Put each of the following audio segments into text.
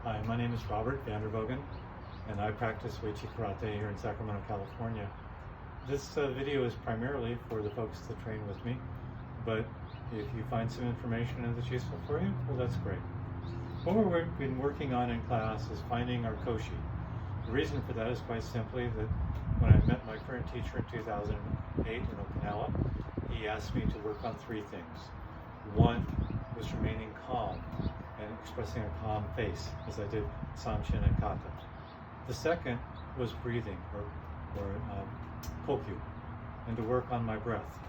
Hi, my name is Robert Vandervogen, and I practice Uechi Karate here in Sacramento, California. This video is primarily for the folks that train with me, but if you find some information that's useful for you, well, that's great. What we've been working on in class is finding our koshi. The reason for that is quite simply that when I met my current teacher in 2008 in Okinawa, he asked me to work on three things. One was remaining calm and expressing a calm face, as I did San Chin and Kata. The second was breathing, or koku, and to work on my breath.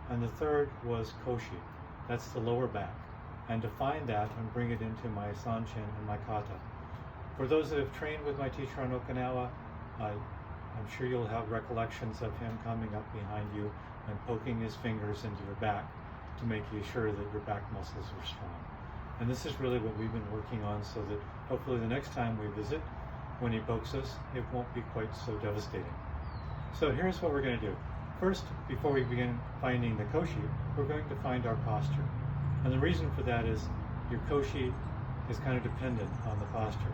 And the third was koshi, that's the lower back, and to find that and bring it into my San Chin and my Kata. For those that have trained with my teacher on Okinawa, I'm sure you'll have recollections of him coming up behind you and poking his fingers into your back to make you sure that your back muscles are strong. And this is really what we've been working on, so that hopefully the next time we visit, when he pokes us, it won't be quite so devastating. So here's what we're going to do. First, before we begin finding the koshi, we're going to find our posture. And the reason for that is your koshi is kind of dependent on the posture.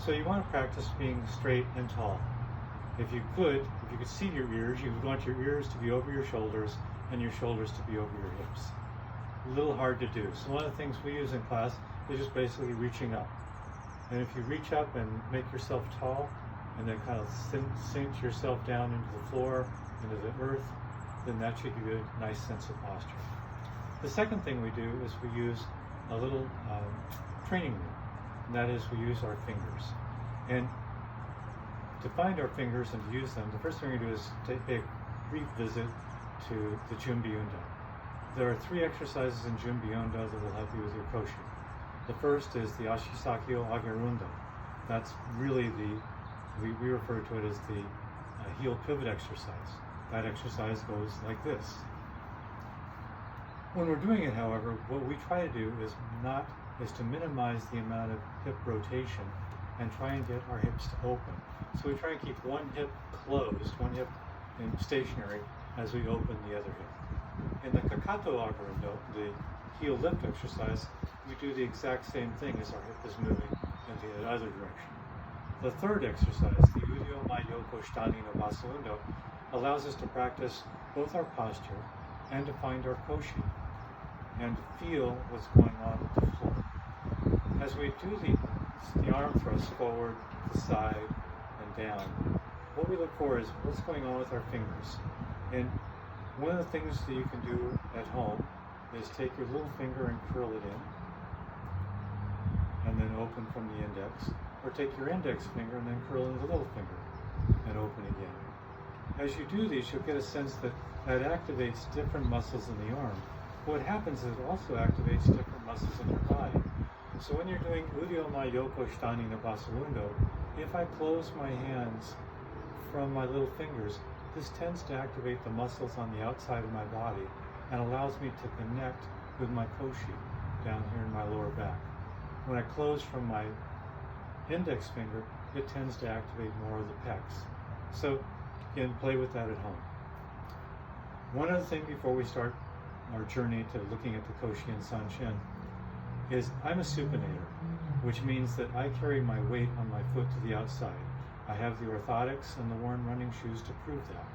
So you want to practice being straight and tall. If you could see your ears, you would want your ears to be over your shoulders and your shoulders to be over your hips. A little hard to do. So one of the things we use in class is just basically reaching up. And if you reach up and make yourself tall, and then kind of sink yourself down into the floor, into the earth, then that should give you a nice sense of posture. The second thing we do is we use a little training wheel, and that is we use our fingers. And to find our fingers and to use them, the first thing we do is take a brief visit to the Junbi-undo. There are three exercises in Junbi-undo that will help you with your koshi. The first is the Ashisaki o Agerundo. That's really we refer to it as the heel pivot exercise. That exercise goes like this. When we're doing it, however, what we try to do is to minimize the amount of hip rotation and try and get our hips to open. So we try and keep one hip closed, one hip stationary, as we open the other hip. In the Kakato Agerundo, the heel lift exercise, we do the exact same thing as our hip is moving in the other direction. The third exercise, the Udio Mai Yoko Shitani no Basu Undo, allows us to practice both our posture and to find our koshi and to feel what's going on with the floor. As we do the arm thrust forward, to the side, and down, what we look for is what's going on with our fingers. And one of the things that you can do at home is take your little finger and curl it in, and then open from the index, or take your index finger and then curl in the little finger, and open again. As you do these, you'll get a sense that activates different muscles in the arm. What happens is it also activates different muscles in your body. So when you're doing Udio Mai Yoko Shitani no Basu Undo, if I close my hands from my little fingers, this tends to activate the muscles on the outside of my body and allows me to connect with my koshi down here in my lower back. When I close from my index finger, it tends to activate more of the pecs. So again, play with that at home. One other thing before we start our journey to looking at the koshi and San Chin is I'm a supinator, which means that I carry my weight on my foot to the outside. I have the orthotics and the worn running shoes to prove that.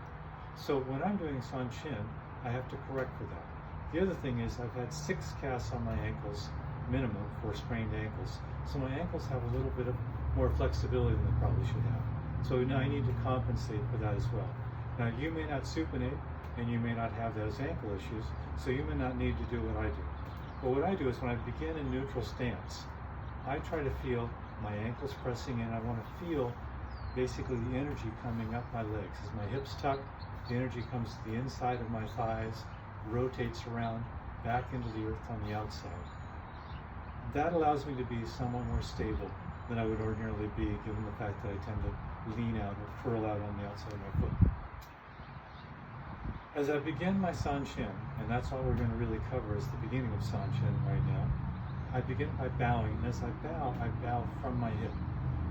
So when I'm doing San Chin, I have to correct for that. The other thing is I've had 6 casts on my ankles, minimum, for sprained ankles. So my ankles have a little bit of more flexibility than they probably should have. So now I need to compensate for that as well. Now you may not supinate, and you may not have those ankle issues, so you may not need to do what I do. But what I do is when I begin in neutral stance, I try to feel my ankles pressing in. I want to feel basically the energy coming up my legs. As my hips tuck, the energy comes to the inside of my thighs, rotates around, back into the earth on the outside. That allows me to be somewhat more stable than I would ordinarily be, given the fact that I tend to lean out or curl out on the outside of my foot. As I begin my San Chin, and that's all we're going to really cover is the beginning of San Chin right now, I begin by bowing, and as I bow from my hip.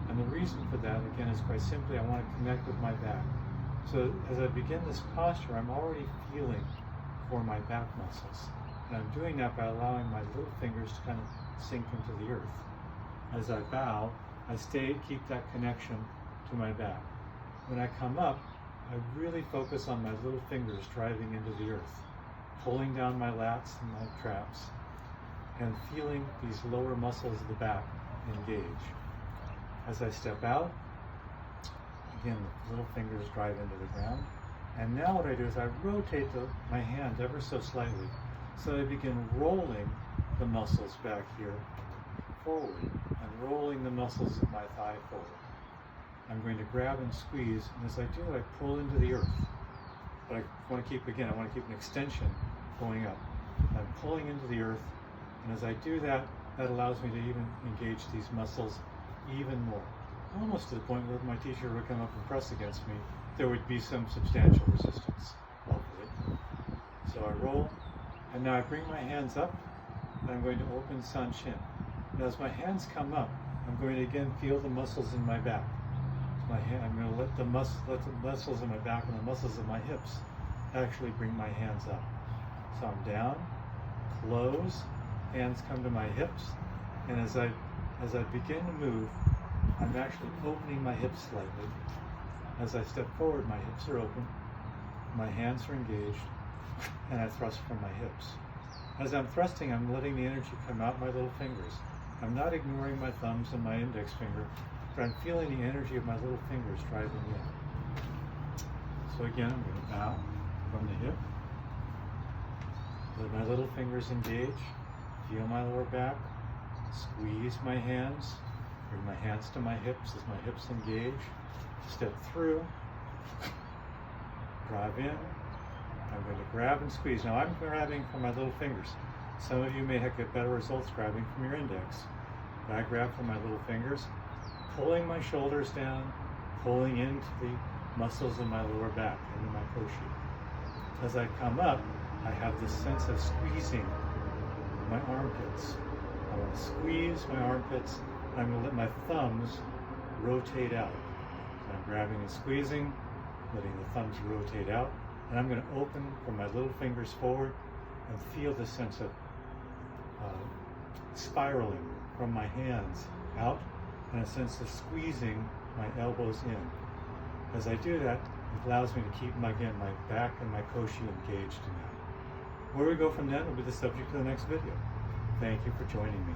And the reason for that, again, is quite simply I want to connect with my back. So as I begin this posture, I'm already feeling for my back muscles. And I'm doing that by allowing my little fingers to kind of sink into the earth. As I bow, I keep that connection to my back. When I come up, I really focus on my little fingers driving into the earth, pulling down my lats and my traps, and feeling these lower muscles of the back engage. As I step out, again, the little fingers drive into the ground. And now what I do is I rotate my hand ever so slightly, so I begin rolling the muscles back here forward, and rolling the muscles of my thigh forward. I'm going to grab and squeeze, and as I do, I pull into the earth. But I want to keep an extension going up. I'm pulling into the earth, and as I do that, that allows me to even engage these muscles even more. Almost to the point where my teacher would come up and press against me, there would be some substantial resistance, hopefully. So I roll, and now I bring my hands up, and I'm going to open San Chin. Now as my hands come up, I'm going to again feel the muscles in my back. I'm going to let the muscles in my back and the muscles of my hips actually bring my hands up. So I'm down, close, hands come to my hips, and as I begin to move, I'm actually opening my hips slightly. As I step forward, my hips are open, my hands are engaged, and I thrust from my hips. As I'm thrusting, I'm letting the energy come out my little fingers. I'm not ignoring my thumbs and my index finger, but I'm feeling the energy of my little fingers driving in. So again, I'm going to bow from the hip. Let my little fingers engage. Feel my lower back. Squeeze my hands. Bring my hands to my hips as my hips engage. Step through. Drive in. I'm going to grab and squeeze. Now I'm grabbing from my little fingers. Some of you may get better results grabbing from your index. But I grab from my little fingers, pulling my shoulders down, pulling into the muscles of my lower back, into my koshi. As I come up, I have this sense of squeezing my armpits. I want to squeeze my armpits. I'm going to let my thumbs rotate out. So I'm grabbing and squeezing, letting the thumbs rotate out, and I'm going to open from my little fingers forward and feel the sense of spiraling from my hands out, and a sense of squeezing my elbows in. As I do that, it allows me to keep, my back and my koshi engaged in that. Where we go from that will be the subject of the next video. Thank you for joining me.